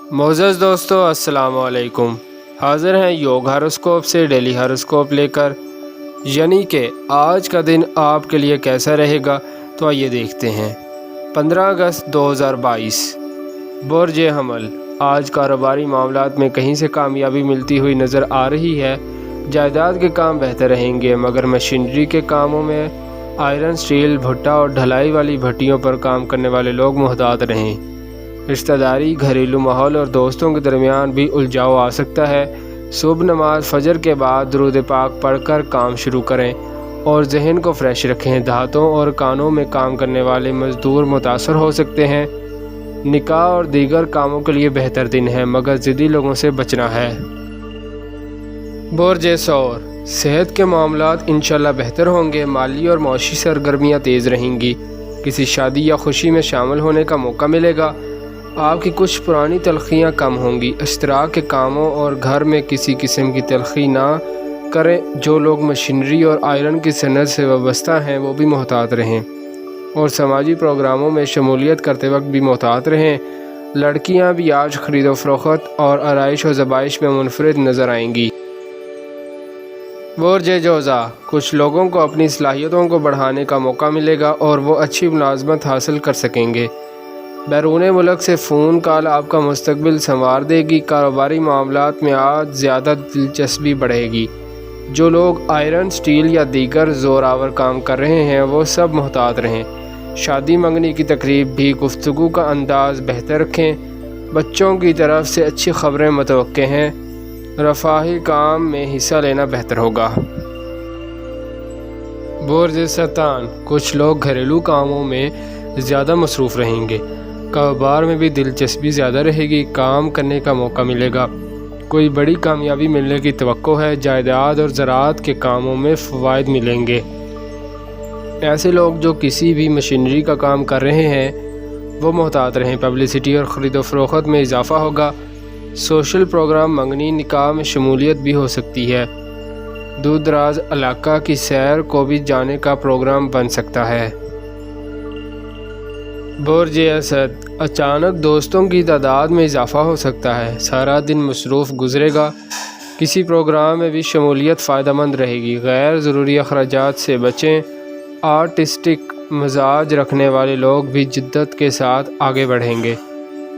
मोअज़्ज़ज़ दोस्तों, अस्सलाम वालेकुम। हाज़िर हैं योग हॉरोस्कोप से डेली हॉरोस्कोप लेकर, यानी कि आज का दिन आपके लिए कैसा रहेगा। तो आइए देखते हैं। 15 अगस्त 2022, बुर्ज हमल। आज कारोबारी मामलात में कहीं से कामयाबी मिलती हुई नज़र आ रही है। जायदाद के काम बेहतर रहेंगे, मगर मशीनरी के कामों में आयरन, स्टील, भुट्टा और ढलाई वाली भट्टियों पर काम करने वाले लोग मुहतात रहें। रिश्तेदारी, घरेलू माहौल और दोस्तों के दरमियान भी उलझाव आ सकता है। सुबह नमाज फजर के बाद दुरूद पाक पढ़कर काम शुरू करें और जहन को फ्रेश रखें। दांतों और कानों में काम करने वाले मजदूर मुतासर हो सकते हैं। निकाह और दीगर कामों के लिए बेहतर दिन है, मगर ज़िद्दी लोगों से बचना है। बुर्ज सौर। सेहत के मामलात इंशाल्लाह बेहतर होंगे। माली और मौशी सरगर्मियाँ तेज़ रहेंगी। किसी शादी या खुशी में शामिल होने का मौका मिलेगा। आपकी कुछ पुरानी तलखियाँ कम होंगी। इश्तराक के कामों और घर में किसी किस्म की तलखी ना करें। जो लोग मशीनरी और आयरन की सनत से वाबस्ता हैं वो भी मोहतात रहें और समाजी प्रोग्रामों में शमूलियत करते वक्त भी मोहतात रहें। लड़कियां भी आज ख़रीदो फरोख्त और आराइश और ज़बाइश में मुनफरिद नज़र आएंगी। बुर्ज जोज़ा। कुछ लोगों को अपनी सलाहियतों को बढ़ाने का मौका मिलेगा और वो अच्छी मुलाजमत हासिल कर सकेंगे। बैरून मुल्क से फ़ोन कॉल आपका मुस्तकबिल संवार देगी। कारोबारी मामलात में आज ज़्यादा दिलचस्पी बढ़ेगी। जो लोग आयरन, स्टील या दीगर ज़ोरावर काम कर रहे हैं वो सब मुहतात रहें। शादी मंगनी की तकरीब भी गुफ्तगू का अंदाज़ बेहतर रखें। बच्चों की तरफ से अच्छी खबरें मुतवक्के हैं। रफ़ाही काम में हिस्सा लेना बेहतर होगा। बुर्ज सरतान। कुछ लोग घरेलू कामों में ज़्यादा मसरूफ़ रहेंगे। कारोबार में भी दिलचस्पी ज़्यादा रहेगी। काम करने का मौका मिलेगा। कोई बड़ी कामयाबी मिलने की तवक्को है। जायदाद और ज़राअत के कामों में फ़वाइद मिलेंगे। ऐसे लोग जो किसी भी मशीनरी का काम कर रहे हैं वो मुहतात रहें। पब्लिसिटी और ख़रीदो फरोख्त में इजाफ़ा होगा। सोशल प्रोग्राम, मंगनी, निकाह में शमूलियत भी हो सकती है। दूर दराज इलाका की सैर को भी जाने का प्रोग्राम बन सकता है। बुर्ज असद। अचानक दोस्तों की तादाद में इजाफ़ा हो सकता है। सारा दिन मसरूफ़ गुजरेगा। किसी प्रोग्राम में भी शमूलियत फ़ायदेमंद रहेगी। गैर ज़रूरी अखराजात से बचें। आर्टिस्टिक मिजाज रखने वाले लोग भी जिद्दत के साथ आगे बढ़ेंगे।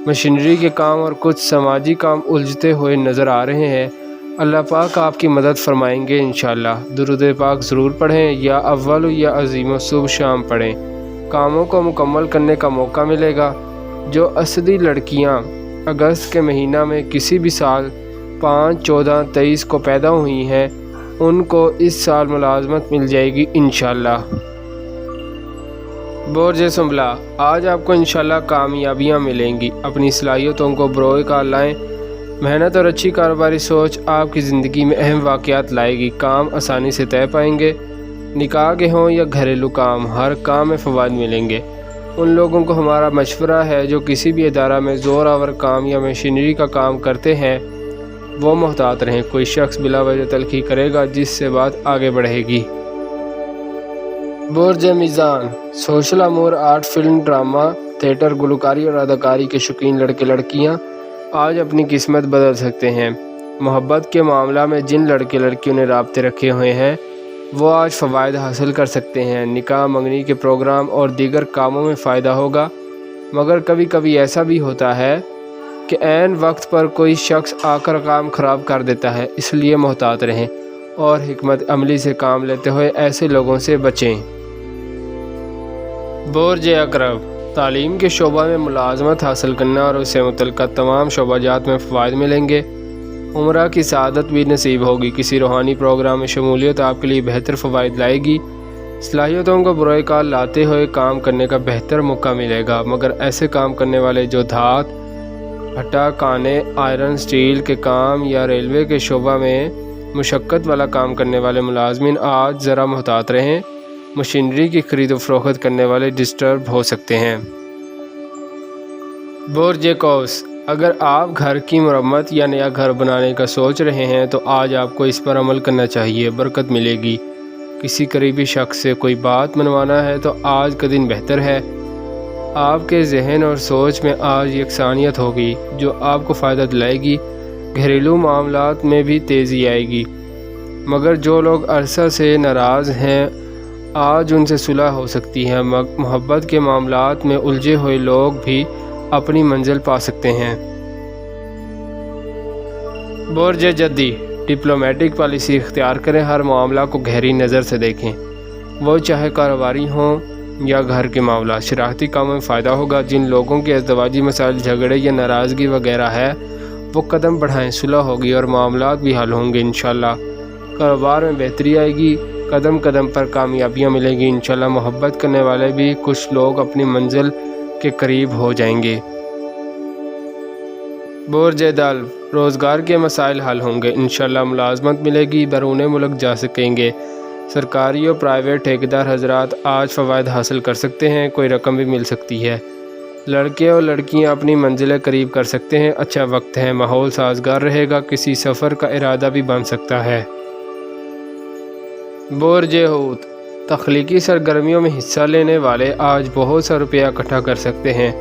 मशीनरी के काम और कुछ समाजी काम उलझते हुए नज़र आ रहे हैं। अल्लाह पाक आपकी मदद फरमाएंगे इंशाअल्लाह। दुरूद पाक ज़रूर पढ़ें या अव्वल या अज़ीम सुबह शाम पढ़ें। कामों को मुकम्मल करने का मौका मिलेगा। जो असदी लड़कियां अगस्त के महीना में किसी भी साल 5, 14, 23 को पैदा हुई हैं उनको इस साल मुलाजमत मिल जाएगी इंशाअल्लाह। बुर्ज सुंबला। आज आपको इंशाअल्लाह कामयाबियां मिलेंगी। अपनी सलाहियतों को बरोए कार लाएं। मेहनत और अच्छी कारोबारी सोच आपकी ज़िंदगी में अहम वाक़यात लाएगी। काम आसानी से तय पाएंगे। निकाह के हों या घरेलू काम, हर काम में फ़वाइद मिलेंगे। उन लोगों को हमारा मशवरा है जो किसी भी इदारा में ज़ोर आवर काम या मशीनरी का काम करते हैं वो मुहतात रहें। कोई शख्स बिला वजह तलखी करेगा जिससे बात आगे बढ़ेगी। बुर्ज मीज़ान। सोशल अमूर, आर्ट, फिल्म, ड्रामा, थिएटर, गुलकारी और अदाकारी के शौकीन लड़के लड़कियां आज अपनी किस्मत बदल सकते हैं। मोहब्बत के मामला में जिन लड़के लड़कियों ने राब्ते रखे हुए हैं वो आज फ़वाइद हासिल कर सकते हैं। निकाह, मंगनी के प्रोग्राम और दीगर कामों में फ़ायदा होगा, मगर कभी कभी ऐसा भी होता है कि ऐन वक्त पर कोई शख्स आकर काम ख़राब कर देता है। इसलिए मुहतात रहें और हिकमत अमली से काम लेते हुए ऐसे लोगों से बचें। बुर्ज अक़रब। तालीम के शोबा में मुलाजमत हासिल करना और उससे मुतल्लिक़ तमाम शोबाजात में फ़वाइद मिलेंगे। उम्रा की सआदत भी नसीब होगी। किसी रूहानी प्रोग्राम में शमूलियत आपके लिए बेहतर फ़वाइद लाएगी। सलाहियतों को बरोए कार लाते हुए काम करने का बेहतर मौका मिलेगा, मगर ऐसे काम करने वाले जो धात, भट्टा, काने, आयरन, स्टील के काम या रेलवे के शोबा में मुशक्क़त वाला काम करने वाले मुलाजमीन आज ज़रा मुहतात रहें। मशीनरी की ख़रीद फ़रोख्त करने वाले डिस्टर्ब हो सकते हैं। बुर्ज कौस। अगर आप घर की मरम्मत या नया घर बनाने का सोच रहे हैं तो आज आपको इस पर अमल करना चाहिए। बरकत मिलेगी। किसी करीबी शख्स से कोई बात मनवाना है तो आज का दिन बेहतर है। آپ کے ذہن اور سوچ میں آج یکسانیت ہوگی جو آپ کو فائدہ دلائے گی۔ گھریلو معاملات میں بھی تیزی آئے گی، مگر جو لوگ عرصہ سے ناراض ہیں آج ان سے صلح ہو سکتی ہے۔ محبت کے معاملات میں الجھے ہوئے لوگ بھی اپنی منزل پا سکتے ہیں۔ برج جدی ڈپلومیٹک پالیسی اختیار کریں، ہر معاملہ کو گہری نظر سے دیکھیں، وہ چاہے کاروباری ہوں یا گھر کے معاملات۔ شراکتی کاموں میں فائدہ ہوگا، جن لوگوں کے ازدواجی مسائل، جھگڑے یا ناراضگی وغیرہ ہے وہ قدم بڑھائیں، صلح ہوگی اور معاملات بھی حل ہوں گے انشاءاللہ۔ کاروبار میں بہتری آئے گی، قدم قدم پر کامیابیاں ملیں گی انشاءاللہ۔ محبت کرنے والے بھی کچھ لوگ اپنی منزل کے قریب ہو جائیں گے۔ برج دلو روزگار کے مسائل حل ہوں گے انشاءاللہ، ملازمت ملے گی، بیرون ملک جا سکیں گے۔ سرکاری اور پرائیویٹ ٹھیکیدار حضرات آج فوائد حاصل کر سکتے ہیں، کوئی رقم بھی مل سکتی ہے۔ لڑکے اور لڑکیاں اپنی منزلیں قریب کر سکتے ہیں، اچھا وقت ہے، ماحول سازگار رہے گا، کسی سفر کا ارادہ بھی بن سکتا ہے۔ برج حوت تخلیقی سرگرمیوں میں حصہ لینے والے آج بہت سا روپیہ اکٹھا کر سکتے ہیں۔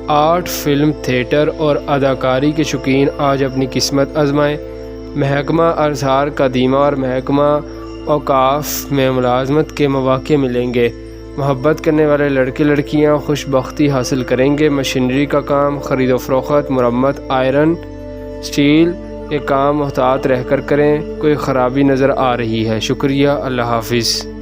آرٹ، فلم، تھیٹر اور اداکاری کے شوقین آج اپنی قسمت آزمائیں۔ محکمہ ارزار قدیمہ اور محکمہ اوقاف میں ملازمت کے مواقع ملیں گے۔ محبت کرنے والے لڑکے لڑکیاں خوش بختی حاصل کریں گے۔ مشینری کا کام، خرید و فروخت، مرمت، آئرن، سٹیل کے کام محتاط رہ کر کریں، کوئی خرابی نظر آ رہی ہے۔ شکریہ، اللہ حافظ۔